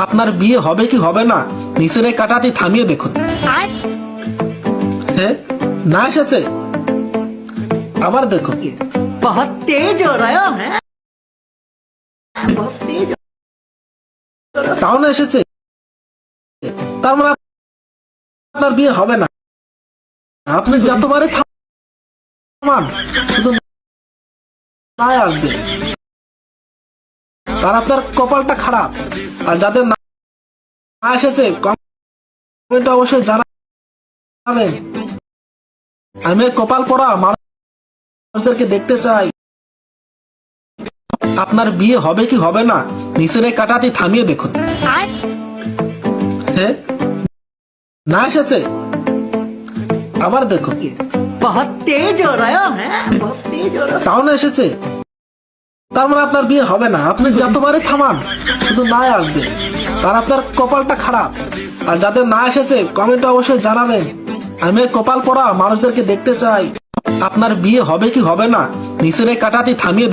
আপনার বিয়ে হবে কি হবে না নিচের এই কাঁটাটি থামিয়ে দেখুন। হ্যাঁ, না এসেছে, আবার দেখুন। बहुत तेज हो रहा है बहुत तेज তাও না এসেছে, তার মানে আপনার বিয়ে হবে না। আপনি যতবারে থামান শুধু না আসবে, তার আপনার কপালটা খারাপ। আর যাদের না এসেছে কমেন্টে অবশ্যই জানাবেন। আমি এই কপাল পড়া মানুষদেরকে দেখতে চাই। আপনার বিয়ে হবে কি হবে না নিচের এই কাঁটাটি থামিয়ে দেখুন। হ্যাঁ, না এসেছে, আবার দেখুন। बहुत तेज हो रहा है बहुत तेज हो रहा তাও না এসেছে, তার মানে আপনার বিয়ে হবে না। আপনি যতবারে থামান শুধু না আসবে, তার আপনার কপালটা খারাপ। আর যাদের না এসেছে কমেন্টে অবশ্যই জানাবেন। আমি এই কপাল পড়া মানুষদেরকে দেখতে চাই। আপনার বিয়ে হবে কি হবে না নিচের এই কাঁটাটি থামিয়ে